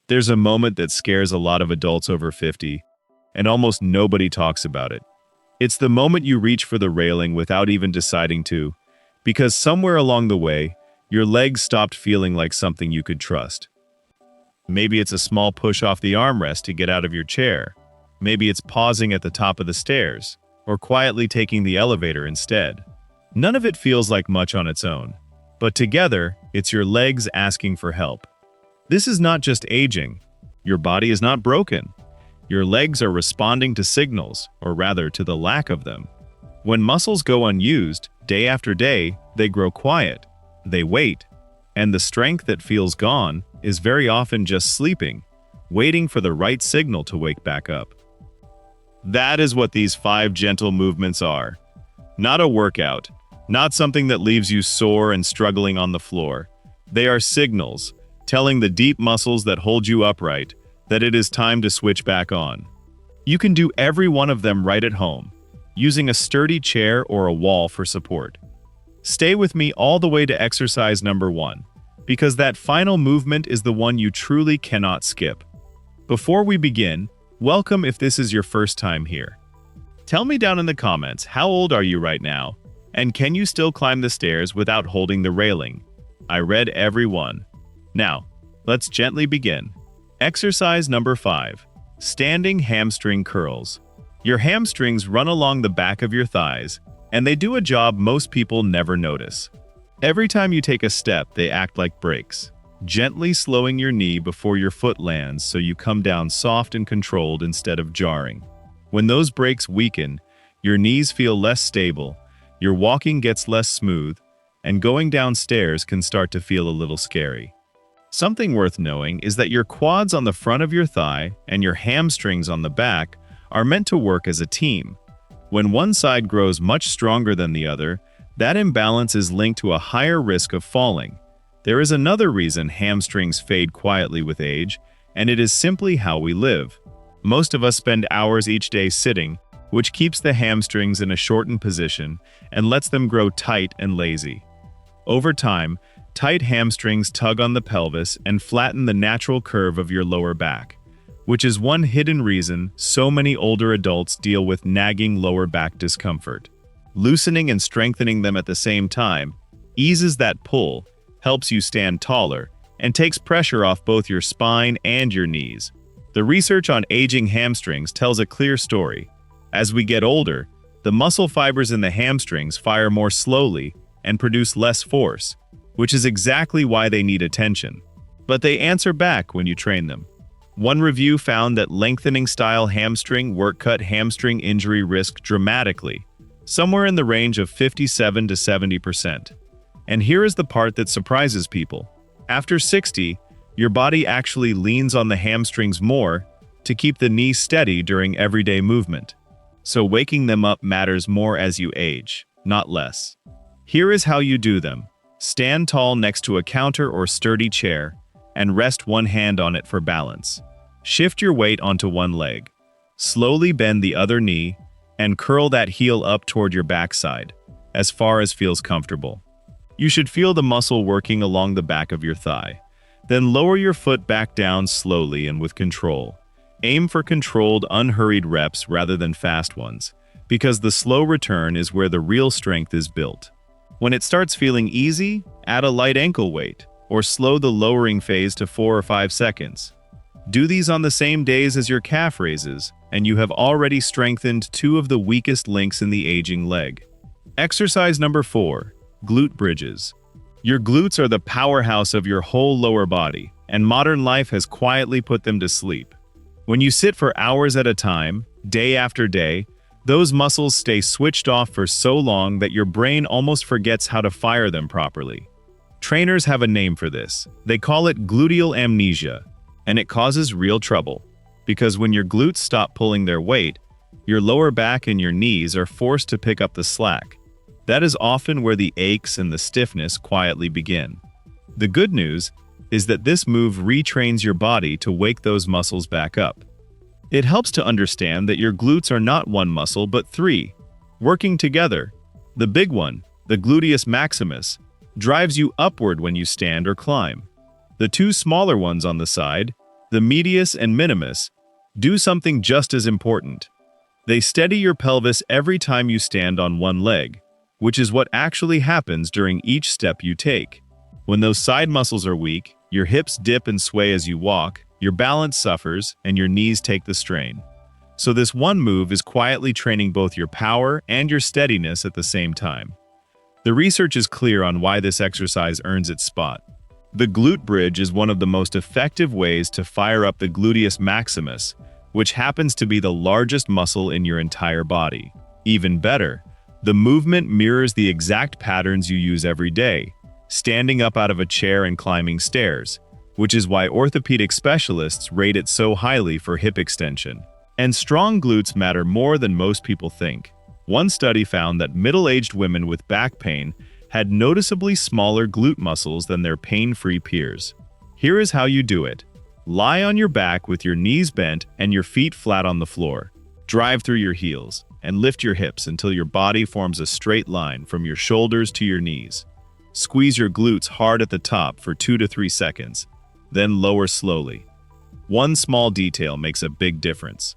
There's a moment that scares a lot of adults over 50, and almost nobody talks about it. It's the moment you reach for the railing without even deciding to, because somewhere along the way, your legs stopped feeling like something you could trust. Maybe it's a small push off the armrest to get out of your chair. Maybe it's pausing at the top of the stairs, or quietly taking the elevator instead. None of it feels like much on its own, but together, it's your legs asking for help. This is not just aging. Your body is not broken. Your legs are responding to signals, or rather to the lack of them. When muscles go unused, day after day, they grow quiet. They wait. And the strength that feels gone is very often just sleeping, waiting for the right signal to wake back up. That is what these 5 gentle movements are. Not a workout, not something that leaves you sore and struggling on the floor. They are signals, telling the deep muscles that hold you upright that it is time to switch back on. You can do every one of them right at home, using a sturdy chair or a wall for support. Stay with me all the way to exercise number 1, because that final movement is the one you truly cannot skip. Before we begin, welcome if this is your first time here. Tell me down in the comments, how old are you right now? And can you still climb the stairs without holding the railing? I read every one. Now, let's gently begin. Exercise number 5, standing hamstring curls. Your hamstrings run along the back of your thighs, and they do a job most people never notice. Every time you take a step, they act like brakes, gently slowing your knee before your foot lands so you come down soft and controlled instead of jarring. When those brakes weaken, your knees feel less stable, your walking gets less smooth, and going downstairs can start to feel a little scary. Something worth knowing is that your quads on the front of your thigh and your hamstrings on the back are meant to work as a team. When one side grows much stronger than the other, that imbalance is linked to a higher risk of falling. There is another reason hamstrings fade quietly with age, and it is simply how we live. Most of us spend hours each day sitting, which keeps the hamstrings in a shortened position and lets them grow tight and lazy. Over time, tight hamstrings tug on the pelvis and flatten the natural curve of your lower back, which is one hidden reason so many older adults deal with nagging lower back discomfort. Loosening and strengthening them at the same time eases that pull, helps you stand taller, and takes pressure off both your spine and your knees. The research on aging hamstrings tells a clear story. As we get older, the muscle fibers in the hamstrings fire more slowly and produce less force, which is exactly why they need attention. But they answer back when you train them. One review found that lengthening style hamstring work cut hamstring injury risk dramatically, somewhere in the range of 57 to 70%. And here is the part that surprises people. After 60, your body actually leans on the hamstrings more to keep the knee steady during everyday movement. So waking them up matters more as you age, not less. Here is how you do them. Stand tall next to a counter or sturdy chair, and rest one hand on it for balance. Shift your weight onto one leg. Slowly bend the other knee, and curl that heel up toward your backside, as far as feels comfortable. You should feel the muscle working along the back of your thigh. Then lower your foot back down slowly and with control. Aim for controlled, unhurried reps rather than fast ones, because the slow return is where the real strength is built. When it starts feeling easy, add a light ankle weight, or slow the lowering phase to 4 or 5 seconds. Do these on the same days as your calf raises, and you have already strengthened 2 of the weakest links in the aging leg. Exercise number 4, glute bridges. Your glutes are the powerhouse of your whole lower body, and modern life has quietly put them to sleep. When you sit for hours at a time, day after day, those muscles stay switched off for so long that your brain almost forgets how to fire them properly. Trainers have a name for this. They call it gluteal amnesia, and it causes real trouble, because when your glutes stop pulling their weight, your lower back and your knees are forced to pick up the slack. That is often where the aches and the stiffness quietly begin. The good news is that this move retrains your body to wake those muscles back up. It helps to understand that your glutes are not one muscle but 3, working together. The big one, the gluteus maximus, drives you upward when you stand or climb. The 2 smaller ones on the side, The medius and minimus do something just as important. They steady your pelvis every time you stand on one leg, which is what actually happens during each step you take. When those side muscles are weak, your hips dip and sway as you walk, your balance suffers, and your knees take the strain. So this one move is quietly training both your power and your steadiness at the same time. The research is clear on why this exercise earns its spot. The glute bridge is one of the most effective ways to fire up the gluteus maximus, which happens to be the largest muscle in your entire body. Even better, the movement mirrors the exact patterns you use every day, standing up out of a chair and climbing stairs, which is why orthopedic specialists rate it so highly for hip extension. And strong glutes matter more than most people think. One study found that middle-aged women with back pain had noticeably smaller glute muscles than their pain-free peers. Here is how you do it. Lie on your back with your knees bent and your feet flat on the floor. Drive through your heels and lift your hips until your body forms a straight line from your shoulders to your knees. Squeeze your glutes hard at the top for 2 to 3 seconds, then lower slowly. One small detail makes a big difference.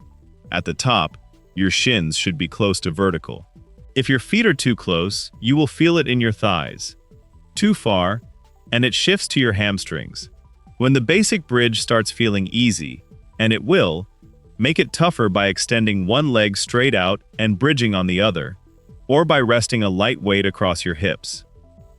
At the top, your shins should be close to vertical. If your feet are too close, you will feel it in your thighs. Too far, and it shifts to your hamstrings. When the basic bridge starts feeling easy, and it will, make it tougher by extending one leg straight out and bridging on the other, or by resting a light weight across your hips.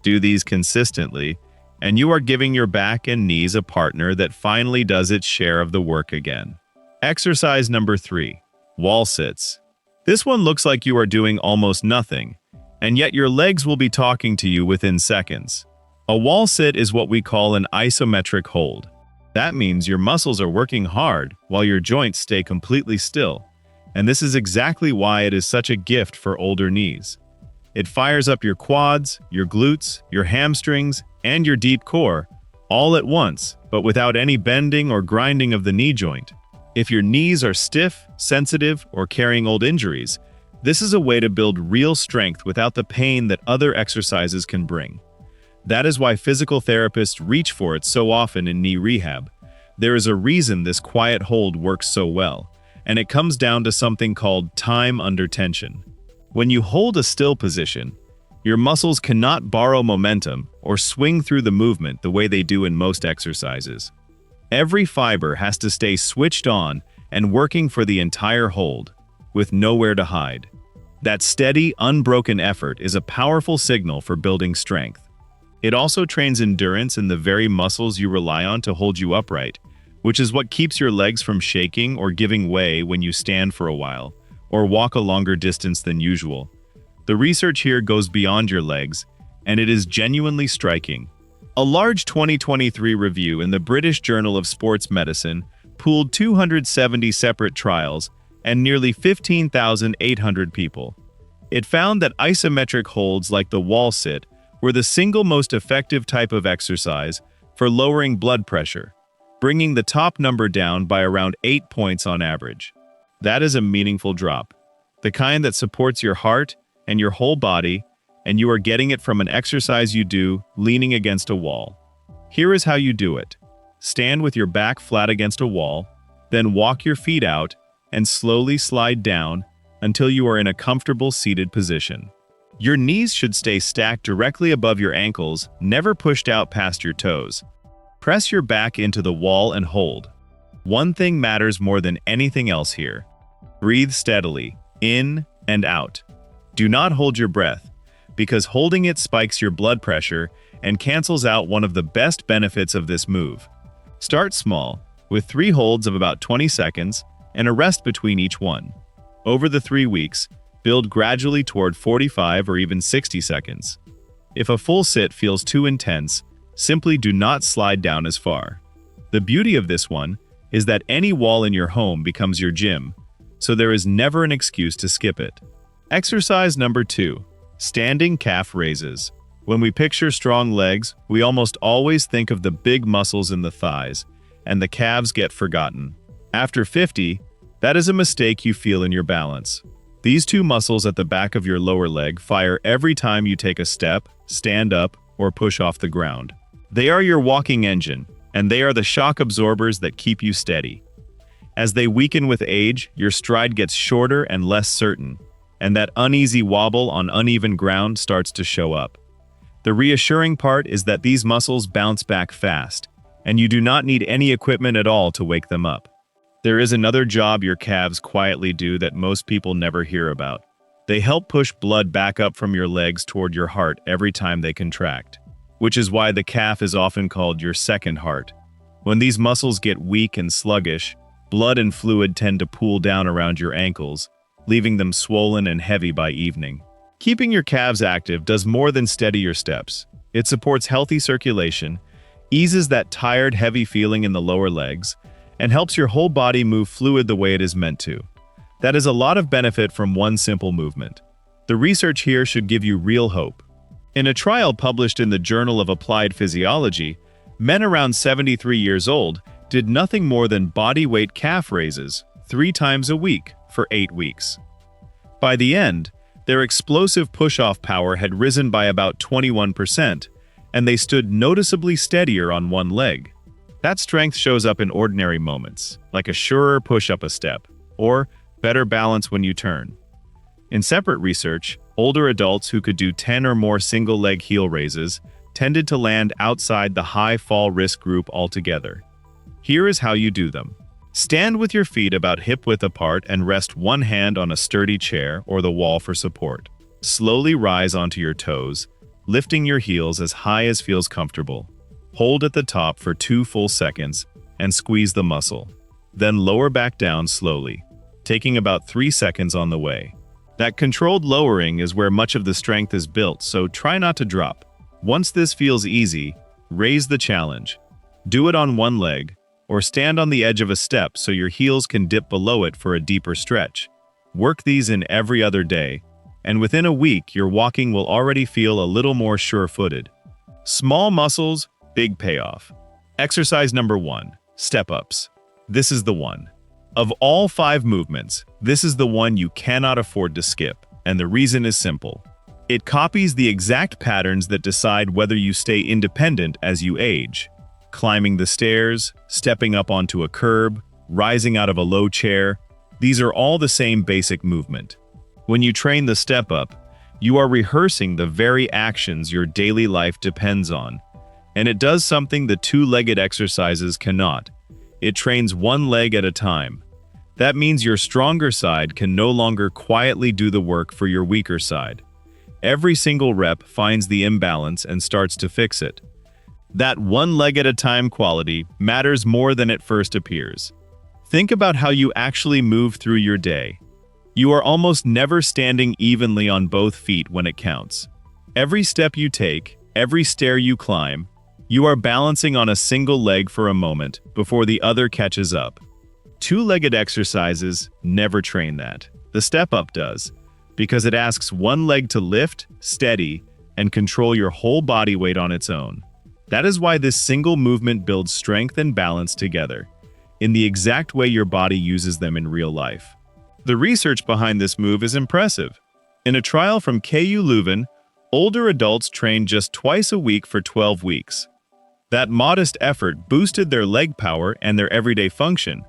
Do these consistently, and you are giving your back and knees a partner that finally does its share of the work again. Exercise number 3, wall sits. This one looks like you are doing almost nothing, and yet your legs will be talking to you within seconds. A wall sit is what we call an isometric hold. That means your muscles are working hard while your joints stay completely still, and this is exactly why it is such a gift for older knees. It fires up your quads, your glutes, your hamstrings, and your deep core, all at once, but without any bending or grinding of the knee joint. If your knees are stiff, sensitive, or carrying old injuries, this is a way to build real strength without the pain that other exercises can bring. That is why physical therapists reach for it so often in knee rehab. There is a reason this quiet hold works so well, and it comes down to something called time under tension. When you hold a still position, your muscles cannot borrow momentum or swing through the movement the way they do in most exercises. Every fiber has to stay switched on and working for the entire hold, with nowhere to hide. That steady, unbroken effort is a powerful signal for building strength. It also trains endurance in the very muscles you rely on to hold you upright, which is what keeps your legs from shaking or giving way when you stand for a while, or walk a longer distance than usual. The research here goes beyond your legs, and it is genuinely striking. A large 2023 review in the British Journal of Sports Medicine pooled 270 separate trials and nearly 15,800 people. It found that isometric holds like the wall sit were the single most effective type of exercise for lowering blood pressure, bringing the top number down by around 8 points on average. That is a meaningful drop, the kind that supports your heart and your whole body, and you are getting it from an exercise you do leaning against a wall. Here is how you do it. Stand with your back flat against a wall, then walk your feet out and slowly slide down until you are in a comfortable seated position. Your knees should stay stacked directly above your ankles, never pushed out past your toes. Press your back into the wall and hold. One thing matters more than anything else here. Breathe steadily, in and out. Do not hold your breath, because holding it spikes your blood pressure and cancels out one of the best benefits of this move. Start small, with 3 holds of about 20 seconds and a rest between each one. Over the 3 weeks, build gradually toward 45 or even 60 seconds. If a full sit feels too intense, simply do not slide down as far. The beauty of this one is that any wall in your home becomes your gym, so there is never an excuse to skip it. Exercise number 2, standing calf raises. When we picture strong legs, we almost always think of the big muscles in the thighs, and the calves get forgotten. After 50, that is a mistake you feel in your balance. These 2 muscles at the back of your lower leg fire every time you take a step, stand up, or push off the ground. They are your walking engine, and they are the shock absorbers that keep you steady. As they weaken with age, your stride gets shorter and less certain, and that uneasy wobble on uneven ground starts to show up. The reassuring part is that these muscles bounce back fast, and you do not need any equipment at all to wake them up. There is another job your calves quietly do that most people never hear about. They help push blood back up from your legs toward your heart every time they contract, which is why the calf is often called your second heart. When these muscles get weak and sluggish, blood and fluid tend to pool down around your ankles, leaving them swollen and heavy by evening. Keeping your calves active does more than steady your steps. It supports healthy circulation, eases that tired, heavy feeling in the lower legs, and helps your whole body move fluid the way it is meant to. That is a lot of benefit from one simple movement. The research here should give you real hope. In a trial published in the Journal of Applied Physiology, men around 73 years old did nothing more than body weight calf raises 3 times a week for 8 weeks. By the end, their explosive push-off power had risen by about 21%, and they stood noticeably steadier on one leg. That strength shows up in ordinary moments, like a surer push up a step, or better balance when you turn. In separate research, older adults who could do 10 or more single-leg heel raises tended to land outside the high fall risk group altogether. Here is how you do them. Stand with your feet about hip-width apart and rest one hand on a sturdy chair or the wall for support. Slowly rise onto your toes, lifting your heels as high as feels comfortable. Hold at the top for 2 full seconds and squeeze the muscle. Then lower back down slowly, taking about 3 seconds on the way. That controlled lowering is where much of the strength is built, so try not to drop. Once this feels easy, raise the challenge. Do it on one leg, or stand on the edge of a step so your heels can dip below it for a deeper stretch. Work these in every other day, and within a week your walking will already feel a little more sure-footed. Small muscles, big payoff. Exercise number 1, step-ups. This is the one. Of all 5 movements, this is the one you cannot afford to skip, and the reason is simple. It copies the exact patterns that decide whether you stay independent as you age. Climbing the stairs, stepping up onto a curb, rising out of a low chair, these are all the same basic movement. When you train the step-up, you are rehearsing the very actions your daily life depends on. And it does something the 2-legged exercises cannot. It trains one leg at a time. That means your stronger side can no longer quietly do the work for your weaker side. Every single rep finds the imbalance and starts to fix it. That one leg at a time quality matters more than it first appears. Think about how you actually move through your day. You are almost never standing evenly on both feet when it counts. Every step you take, every stair you climb, you are balancing on a single leg for a moment before the other catches up. 2-legged exercises never train that. The step-up does, because it asks one leg to lift, steady, and control your whole body weight on its own. That is why this single movement builds strength and balance together, in the exact way your body uses them in real life. The research behind this move is impressive. In a trial from KU Leuven, older adults trained just twice a week for 12 weeks. That modest effort boosted their leg power and their everyday function,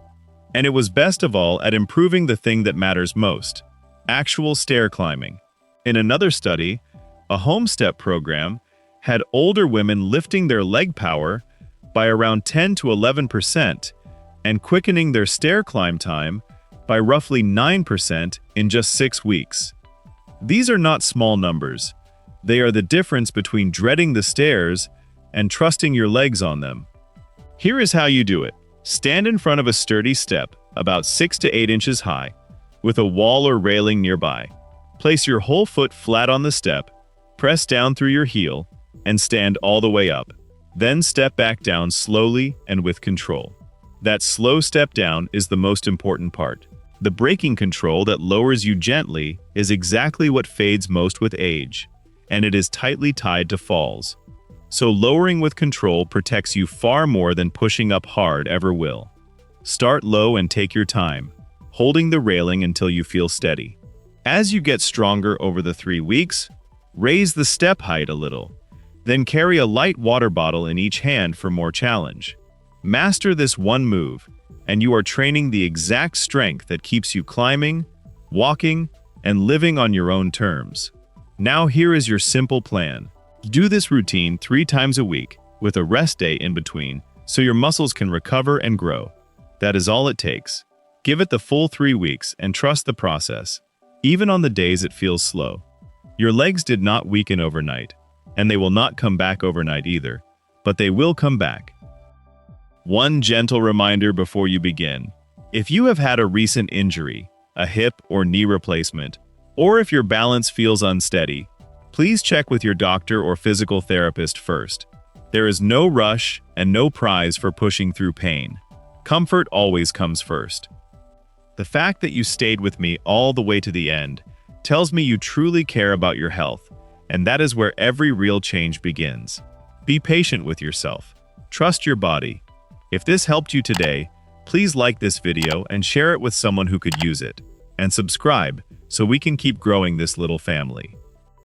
and it was best of all at improving the thing that matters most: actual stair climbing. In another study, a home step program had older women lifting their leg power by around 10 to 11% and quickening their stair climb time by roughly 9% in just 6 weeks. These are not small numbers. They are the difference between dreading the stairs and trusting your legs on them. Here is how you do it. Stand in front of a sturdy step, about 6 to 8 inches high, with a wall or railing nearby. Place your whole foot flat on the step, press down through your heel, and stand all the way up. Then step back down slowly and with control. That slow step down is the most important part. The braking control that lowers you gently is exactly what fades most with age, and it is tightly tied to falls. So lowering with control protects you far more than pushing up hard ever will. Start low and take your time, holding the railing until you feel steady. As you get stronger over the 3 weeks, raise the step height a little. Then carry a light water bottle in each hand for more challenge. Master this one move, and you are training the exact strength that keeps you climbing, walking, and living on your own terms. Now here is your simple plan. Do this routine 3 times a week, with a rest day in between, so your muscles can recover and grow. That is all it takes. Give it the full 3 weeks and trust the process, even on the days it feels slow. Your legs did not weaken overnight, and they will not come back overnight either, but they will come back. One gentle reminder before you begin. If you have had a recent injury, a hip or knee replacement, or if your balance feels unsteady, please check with your doctor or physical therapist first. There is no rush and no prize for pushing through pain. Comfort always comes first. The fact that you stayed with me all the way to the end tells me you truly care about your health, and that is where every real change begins. Be patient with yourself. Trust your body. If this helped you today, please like this video and share it with someone who could use it. And subscribe so we can keep growing this little family.